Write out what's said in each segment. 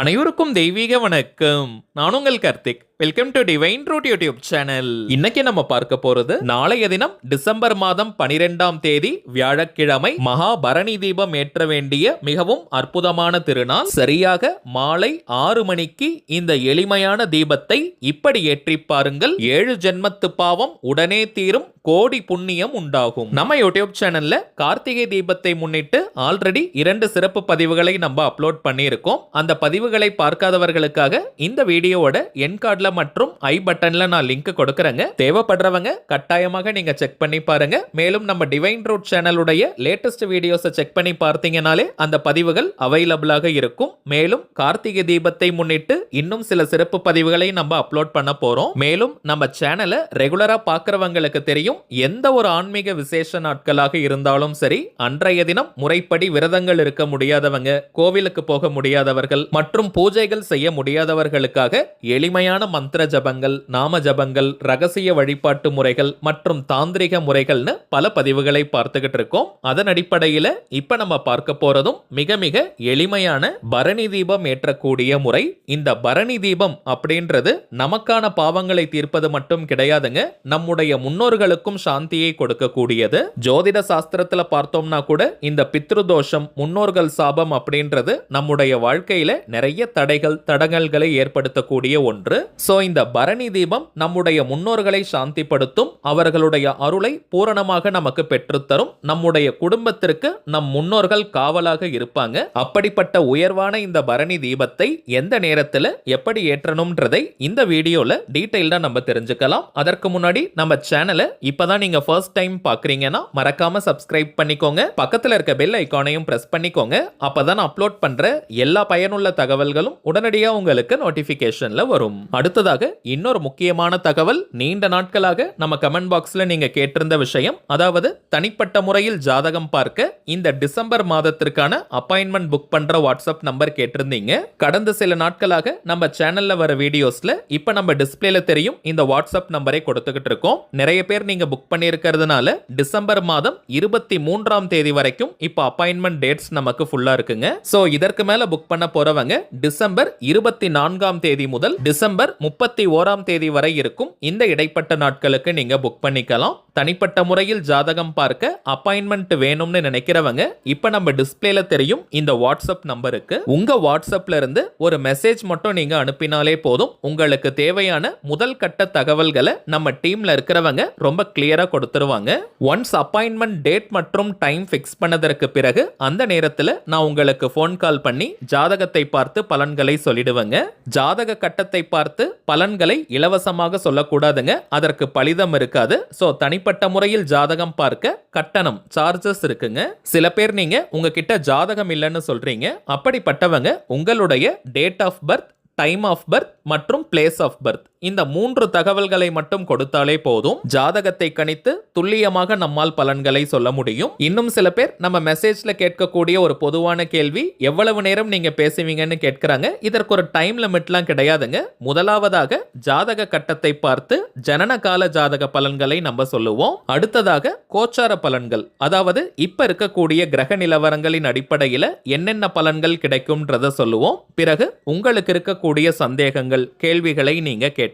அனைவருக்கும் தெய்வீக வணக்கம். நான் உங்கள் Karthik. Welcome to divine root YouTube channel. இன்னைக்கு நம்ம பார்க்க போறது நாளைய தினம் டிசம்பர் மாதம் 12ஆம் தேதி வியாழக்கிழமை மகா பரணி தீபம் ஏற்ற வேண்டிய மிகவும் அற்புதமான திருநாள். சரியாக மாலை 6 மணிக்கு இந்த எளிமையான தீபத்தை இப்படி ஏற்றி பாருங்கள். 7 ஜென்மத்து பாவம் உடனே தீரும், கோடி புண்ணியம் உண்டாகும். நம்ம யூடியூப் சேனல்ல கார்த்திகை தீபத்தை முன்னிட்டு ஆல்ரெடி 2 சிறப்பு பதிவுகளை நம்ம அப்லோட் பண்ணியிருக்கோம். அந்த பதிவுகளை பார்க்காதவர்களுக்காக இந்த வீடியோவோட என் கார்டுல மற்றும் ஐ பட்டன்ல நான் லிங்க் கொடுக்கறேங்க. தேவைப்படுறவங்க கட்டாயமாக நீங்க செக் பண்ணி பாருங்க. மேலும் நம்ம டிவைன் ரூட் சேனலுடைய லேட்டஸ்ட் வீடியோஸை செக் பண்ணி பார்த்தீங்கனாலே அந்த பதிவுகள் அவைலபிளாக இருக்கும். மேலும் கார்த்திகை தீபத்தை முன்னிட்டு இன்னும் சில சிறப்பு பதிவுகளை நம்ம அப்லோட் பண்ண போறோம். மேலும் நம்ம சேனலை ரெகுலரா பார்க்கறவங்களுக்கு தெரியும், எந்த ஒரு ஆன்மீக விசேஷ நாட்களாக இருந்தாலும் சரி, அன்றைய தினம் முறைப்படி விரதங்கள் இருக்க முடியாதவங்க, கோவிலுக்கு போக முடியாதவர்கள் மற்றும் பூஜைகள் செய்ய முடியாதவர்களுக்காக எளிமையான மந்திர ஜபங்கள், நாம ஜபங்கள், ரகசிய வழிபாட்டு முறைகள் மற்றும் தாந்திரிக முறைகள்னு பல பதிவுகளை பார்த்துக்கிட்டு இருக்கோம். அதன் அடிப்படையில் இப்ப நம்ம பார்க்க போறதும் மிக மிக எளிமையான பரணி தீபம் ஏற்றக்கூடிய முறை. இந்த பரணி தீபம் அப்படின்றது நமக்கான பாவங்களை தீர்ப்பது மட்டும் கிடையாதுங்க, நம்முடைய முன்னோர்களுக்கும் சாந்தியை கொடுக்கக்கூடியது. ஜோதிட சாஸ்திரத்துல பார்த்தோம்னா கூட இந்த பித்ருதோஷம், முன்னோர்கள் சாபம் அப்படின்றது நம்முடைய வாழ்க்கையில நிறைய தடைகள் தடங்கல்களை ஏற்படுத்தக்கூடிய ஒன்று. சோ இந்த பரணி தீபம் நம்முடைய முன்னோர்களை சாந்திப்படுத்தும், அவர்களுடைய அருளை பூரணமாக நமக்கு பெற்றுத்தரும். நம்முடைய குடும்பத்திற்கு நம் முன்னோர்கள் காவலாக இருப்பாங்க. அப்படிப்பட்ட உயர்வான இந்த பரணி தீபத்தை எந்த நேரத்துல எப்படி ஏற்றணும்ன்றதை இந்த வீடியோல டீடைல்டா நம்ம தெரிஞ்சுக்கலாம். அதற்கு முன்னாடி நம்ம சேனலை இப்பதான் நீங்க ஃபர்ஸ்ட் டைம் பாக்குறீங்கன்னா மறக்காம சப்ஸ்கிரைப் பண்ணிக்கோங்க. பக்கத்துல இருக்க பெல் ஐகானையும் பிரஸ் பண்ணிக்கோங்க. அப்பதான் அப்லோட் பண்ற எல்லா பயனுள்ள தகவல்களும் உடனடியா உங்களுக்கு நோட்டிபிகேஷன்ல வரும். அடுத்ததாக இன்னொரு முக்கியமான தகவல், நீண்ட நாட்களாக நம்ம கமெண்ட் பாக்ஸ்ல நீங்க கேட்டிருந்த விஷயம், அதாவது தனிப்பட்ட முறையில் ஜாதகம் பார்க்க இந்த டிசம்பர் மாதத்திற்கான அப்பாயின்மெண்ட் புக் பண்ற வாட்ஸ்அப் நம்பர் கேட்டிருந்தீங்க. கடந்த சில நாட்களாக நம்ம சேனல்ல வர வீடியோஸ்ல இப்ப நம்ம டிஸ்பிளேல தெரியும் இந்த வாட்ஸ்அப் நம்பரை கொடுத்துக்கிட்டு இருக்கோம். நிறைய பேர் நீங்க புக் பண்ணியிருக்கிறதுனால டிசம்பர் மாதம் 23ஆம் தேதி வரைக்கும் இப்ப அப்பாயின்மெண்ட் டேட்ஸ் நமக்கு ஃபுல்லா இருக்குங்க. சோ இதற்கு மேல புக் பண்ண போறவங்க டிசம்பர் 24ஆம் தேதி முதல் டிசம்பர் 31ஆம் தேதி வரை இருக்கும் இந்த இடைப்பட்ட நாட்களுக்கு நீங்க புக் பண்ணிக்கலாம். தனிப்பட்ட முறையில் ஜாதகம் பார்க்க அப்பாயின்மெண்ட் வேணும்னு நினைக்கிறவங்க இப்ப நம்ம டிஸ்பிளேல தெரியும் இந்த வாட்ஸ்அப் நம்பருக்கு உங்க வாட்ஸ்அப்ல இருந்து ஒரு மெசேஜ் மட்டும் நீங்க அனுப்பினாலே போதும். உங்களுக்கு தேவையான முதல் கட்ட தகவல்களை நம்ம டீம்ல இருக்கிறவங்க ரொம்ப கிளியரா கொடுத்துருவாங்க. ஒன்ஸ் அப்பாயின்மெண்ட் டேட் மற்றும் டைம் ஃபிக்ஸ் பண்ணதற்கு பிறகு அந்த நேரத்துல நான் உங்களுக்கு ஃபோன் கால் பண்ணி ஜாதகத்தை பார்த்து பலன்களை சொல்லிடுவேங்க. ஜாதக கட்டத்தை பார்த்து பலன்களை இலவசமாக சொல்லக்கூடாதுங்க, அதற்கு பலிதம் இருக்காது. சோ தனிப்பட்ட முறையில் ஜாதகம் பார்க்க கட்டணம், சார்ஜஸ் இருக்குங்க. சில பேர் நீங்க உங்ககிட்ட ஜாதகம் இல்லைன்னு சொல்றீங்க. அப்படிப்பட்டவங்க உங்களுடைய date of birth, time of birth மற்றும் பிளேஸ் ஆஃப் பர்த் இந்த 3 தகவல்களை மட்டும் கொடுத்தாலே போதும். ஜாதகத்தை கணித்து துல்லியமாக நம்மால் பலன்களை சொல்ல முடியும். இன்னும் சில பேர் நம்ம மெசேஜ்ல கேட்கக்கூடிய ஒரு பொதுவான கேள்வி, எவ்வளவு நேரம் நீங்க பேசுவீங்கன்னு கேட்கிறாங்க. இதற்கு ஒரு டைம் லிமிட்லாம் கிடையாதுங்க. முதலாவதாக ஜாதக கட்டத்தை பார்த்து ஜனன கால ஜாதக பலன்களை நம்ம சொல்லுவோம். அடுத்ததாக கோச்சார பலன்கள், அதாவது இப்ப இருக்கக்கூடிய கிரக நிலவரங்களின் அடிப்படையில் என்னென்ன பலன்கள் கிடைக்கும்ன்றத சொல்லுவோம். பிறகு உங்களுக்கு இருக்கக்கூடிய சந்தேகங்கள், கேள்விகளை நீங்க கேட்கலாம்.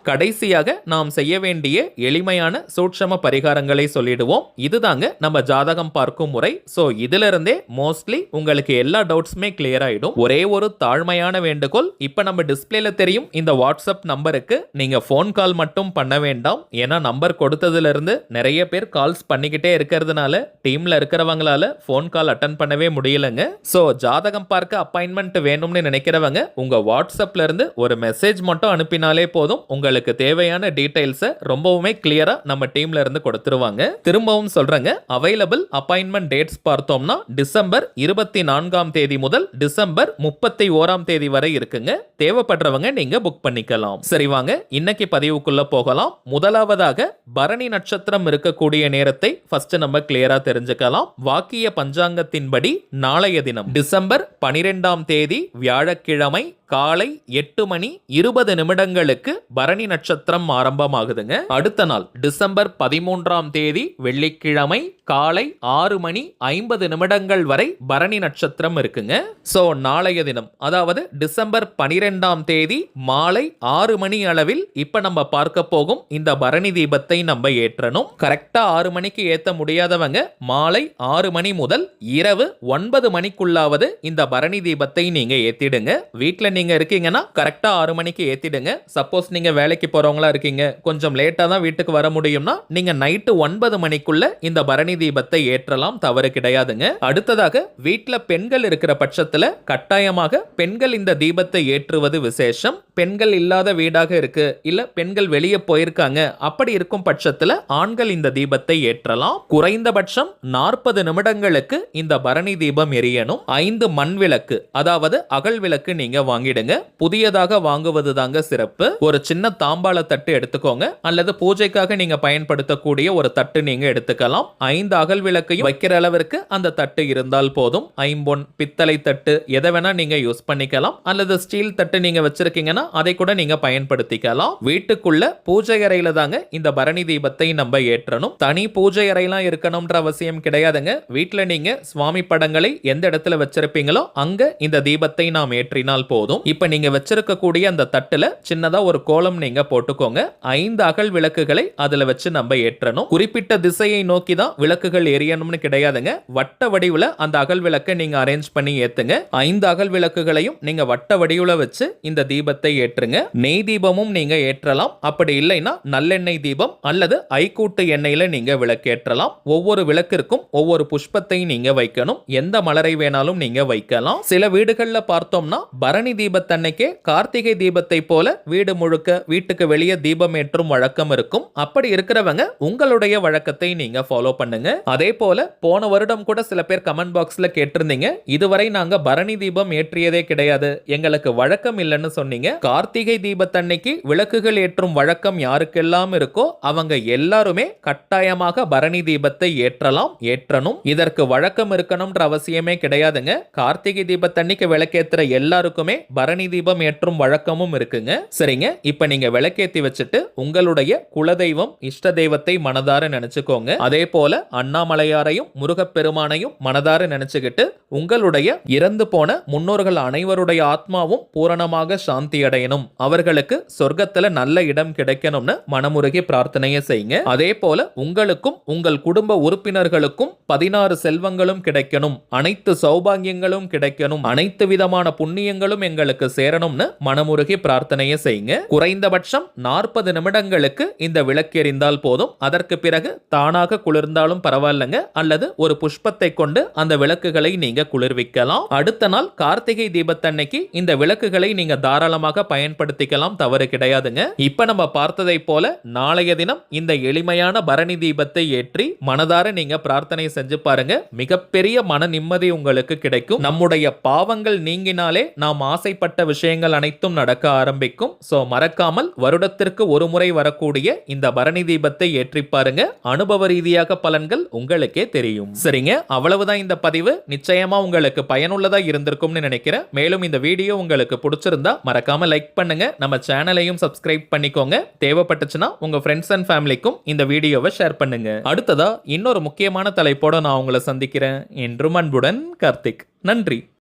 கடைசியாக நாம் செய்ய வேண்டிய எளிமையான சூட்சம பரிகாரங்களை சொல்லிடுவோம். இதுதாங்க நம்ம ஜாதகம் பார்க்கும் முறை. சோ இதுல இருந்தே மோஸ்ட்லி உங்களுக்கு எல்லா டவுட்ஸுமே கிளியர் ஆயிடும். ஒரே ஒரு தாழ்மையான வேண்டுகோள், இப்ப நம்ம டிஸ்பிளேல தெரியும் இந்த வாட்ஸ்அப் நம்பருக்கு நீங்க போன் கால் மட்டும் பண்ண வேண்டாம். ஏன்னா நம்பர் கொடுத்ததுல இருந்து நிறைய பேர் கால்ஸ் பண்ணிக்கிட்டே இருக்கிறதுனால டீம்ல இருக்கிறவங்களால போன் கால் அட்டன் பண்ணவே முடியலங்க. சோ ஜாதகம் பார்க்க அப்பாயின்மெண்ட் வேணும்னு நினைக்கிறவங்க உங்க வாட்ஸ்அப்ல இருந்து ஒரு மெசேஜ் மட்டும் அனுப்பினாலே போதும். உங்களுக்கு தேவையான டீடைல்ஸ் ரொம்பவுமே கிளியரா நம்ம டீம்ல இருந்து கொடுத்துருவாங்க. திரும்பவும் சொல்றேங்க, அவைலபிள் அப்பாயின்மெண்ட் டேட்ஸ் பார்த்தோம்னா டிசம்பர் 24ஆம் தேதி முதல் டிசம்பர் 31ஆம் தேதி வரை இருக்குங்க. தேவைப்படுறவங்க நீங்க புக் பண்ணிக்கலாம். சரி வாங்க இன்னைக்கு பதிவுக்குள்ள போகலாம். முதலாவதாக பரணி நட்சத்திரம் இருக்கக்கூடிய நேரத்தை ஃபர்ஸ்ட் நம்ம கிளியரா தெரிஞ்சுக்கலாம். வாக்கிய பஞ்சாங்கத்தின்படி நாளைய தினம் டிசம்பர் 12ஆம் தேதி வியாழக்கிழமை காலை 8:20 பரணி நட்சத்திரம் ஆரம்பமாகுதுங்க. அடுத்த நாள் டிசம்பர் 13ஆம் தேதி வெள்ளிக்கிழமை காலை 6:50 வரை பரணி நட்சத்திரம் இருக்குங்க. சோ நாளைய தினம் அதாவது டிசம்பர் 12ஆம் தேதி மாலை 6 மணி அளவில் இப்ப நம்ம பார்க்க போகும் இந்த பரணி தீபத்தை நம்ம ஏற்றணும். கரெக்டா 6 மணிக்கு ஏத்த முடியாதவங்க மாலை 6 மணி முதல் இரவு 9 மணிக்குள்ளாவது இந்த பரணி தீபத்தை நீங்க ஏத்திடுங்க. வீட்டுல நீங்க இருக்கீங்கன்னா கரெக்டா 6 மணிக்கு ஏத்திடுங்க. சப்போஸ் நீங்க வேலைக்கு போறவங்களா இருக்கீங்க, கொஞ்சம் லேட்டா தான் வீட்டுக்கு வர முடியும்னா நீங்க நைட்டு 9 மணிக்குள்ள இந்த பரணி தீபத்தை ஏற்றலாம், தவறு கிடையாதுங்க. அடுத்ததாக வீட்டுல பெண்கள் இருக்கிற பட்சத்துல கட்டாயமாக பெண்கள் இந்த தீபத்தை ஏற்றுவது விசேஷம். பெண்கள் இல்லாத வீடாக இருக்கு, இல்ல பெண்கள் வெளியே போயிருக்காங்க, அப்படி இருக்கும் பட்சத்துல ஆண்கள் இந்த தீபத்தை ஏற்றலாம். குறைந்தபட்சம் 40 நிமிடங்களுக்கு இந்த பரணி தீபம் எரியணும். 5 மண் விளக்கு அதாவது அகல் விளக்கு நீங்க வாங்கிடுங்க. புதியதாக வாங்குவது தாங்க சிறப்பு. ஒரு சின்ன தாம்பாள தட்டு எடுத்துக்கோங்க, அல்லது பூஜைக்காக நீங்க பயன்படுத்தக்கூடிய ஒரு தட்டு நீங்க எடுத்துக்கலாம். 5 அகல் விளக்கையும் வைக்கிற அளவிற்கு அந்த தட்டு இருந்தால் போதும். ஐம்பொன் பித்தளை தட்டு எதை வேணா நீங்க யூஸ் பண்ணிக்கலாம், அல்லது ஸ்டீல் தட்டு நீங்க வச்சிருக்கீங்கன்னா அதை கூட நீங்க பயன்படுத்திக்கலாம். வீட்டுக்குள்ள பூஜை அறையில தாங்க இந்த பரணி தீபத்தை நம்ம ஏற்றணும். தனி பூஜை அறையெல்லாம் இருக்கணும்ன்ற அவசியம் கிடையாதுங்க. வீட்டுல நீங்க சுவாமி படங்களை எந்த இடத்துல வச்சிருப்பீங்களோ அங்க இந்த தீபத்தை நாம் ஏற்றினால் போதும். இப்ப நீங்க வச்சிருக்கக்கூடிய அந்த தட்டுல சின்னதா ஒரு கோலம் நீங்க போட்டுக்கோங்க. 5 அகல் விளக்குகளை அதுல வச்சு நம்ம ஏற்றணும். குறிப்பிட்ட திசையை நோக்கி தான் விளக்குகள் எரியணும்னு கிடையாதுங்க. வட்ட வடிவுல அந்த அகல் விளக்கை நீங்க அரேஞ்ச் பண்ணி ஏத்துங்க. 5 அகல் விளக்குகளையும் நீங்க வட்ட வடிவுல வச்சு இந்த தீபத்தை ஏற்றுங்க. நெய் தீபமும் நீங்க ஏற்றலாம். அப்படி இல்லைன்னா நல்லெண்ணெய் தீபம் அல்லது ஐக்கூட்டு எண்ணெயில நீங்க விளக்கேற்றலாம். ஒவ்வொரு விளக்கிற்கும் ஒவ்வொரு புஷ்பத்தை நீங்க வைக்கணும். எந்த மலரை வேணாலும் நீங்க வைக்கலாம். சில வீடுகள்ல பார்த்தோம்னா பரணி தீபத்தன்னைக்கே கார்த்திகை தீபத்தை போல வீடு முழுக்க வீட்டுக்கு வெளியே தீபம் ஏற்றும் வழக்கம் இருக்கும். அப்படி இருக்கிறவங்க உங்களுடைய வழக்கத்தை நீங்க ஃபாலோ பண்ணுங்க. அதே போல போன வருடம் கூட சில பேர் கமெண்ட் பாக்ஸ்ல கேட்டிருந்தீங்க, இதுவரை நாங்க பரணி தீபம் ஏற்றியதே கிடையாது, எங்களுக்கு வழக்கம் இல்லைன்னு சொன்னீங்க. கார்த்திகை தீபத்தன்னைக்கு விளக்குகள் ஏற்றும் வழக்கம் யாருக்கெல்லாம் இருக்கோ அவங்க எல்லாருமே கட்டாயமாக பரணி தீபத்தை ஏற்றணும். இதற்கு வழக்கம் இருக்கணும்ன்ற அவசியமே கிடையாதுங்க. கார்த்திகை தீபத்தன்னைக்கு விளக்கேற்ற எல்லாருக்குமே பரணி தீபம் ஏற்றும் வழக்கமும் இருக்குங்க. சரிங்க, இப்ப நீங்க விளக்கேத்தி வச்சுட்டு உங்களுடைய குலதெய்வம் இஷ்ட தெய்வத்தை மனதார நினைச்சுக்கோங்க. அதே போல அண்ணாமலையாரையும் முருகப்பெருமானையும் மனதார நினைச்சுக்கிட்டு உங்களுடைய இறந்து போன முன்னோர்கள் அனைவருடைய ஆத்மாவும் பூரணமாக சாந்தி அடையணும், அவர்களுக்கு சொர்க்கத்துல நல்ல இடம் கிடைக்கணும்னு மனமுருகி பிரார்த்தனையை செய்யுங்க. அதே போல உங்களுக்கும் உங்கள் குடும்ப உறுப்பினர்களுக்கும் 16 செல்வங்களும் கிடைக்கணும், அனைத்து சௌபாகியங்களும் கிடைக்கணும், அனைத்து விதமான புண்ணியங்களும் எங்களுக்கு சேரணும்னு மனமுருகி பிரார்த்தனையை செய்யுங்க. குறைந்தபட்சம் 40 நிமிடங்களுக்கு இந்த விளக்கெறிந்தால் போதும். அதற்கு பிறகு தானாக குளிர்ந்தாலும் பரவாயில்லைங்க, அல்லது ஒரு புஷ்பத்தை கொண்டு அந்த விளக்குகளை நீங்க குளிர்விக்கலாம். அடுத்த நாள் கார்த்திகை தீபத்தன்னைக்கு இந்த விளக்குகளை நீங்க தாராளமாக பயன்படுத்திக்கலாம், தவறு கிடையாதுங்க. இப்ப நம்ம பார்த்ததை போல நாளைய தினம் இந்த எளிமையான பரணி தீபத்தை ஏற்றி மனதார நீங்க பிரார்த்தனை செஞ்சு பாருங்க. மிகப்பெரிய மன நிம்மதி உங்களுக்கு கிடைக்கும். நம்முடைய பாவங்கள் நீங்கினாலே நாம் ஆசைப்பட்ட விஷயங்கள் அனைத்தும் நடக்க ஆரம்பிக்கும். சோ மறக்காமல் வருடத்திற்கு ஒரு முறை வரக்கூடிய இந்த பரணி தீபத்தை ஏற்றி பாருங்க. அனுபவ ரீதியாக பலன்கள் உங்களுக்கே தெரியும். சரிங்க, அவ்வளவுதான் இந்த பதிவு. நிச்சயமா உங்களுக்கு பயனுள்ளதா இருந்திருக்கும்னு நினைக்கிறேன். மேலும் இந்த வீடியோ உங்களுக்கு பிடிச்சிருந்தா மறக்காம லைக் பண்ணுங்க. நம்ம சேனலையும் சப்ஸ்கிரைப் பண்ணிக்கோங்க. தேவைப்பட்டுச்சுன்னா உங்க ஃப்ரெண்ட்ஸ் அண்ட் ஃபேமிலிக்கும் இந்த வீடியோவை ஷேர் பண்ணுங்க. அடுத்ததா இன்னொரு முக்கியமான தலைப்போட நான் உங்களை சந்திக்கிறேன். என்றும் அன்புடன் கார்த்திக். நன்றி.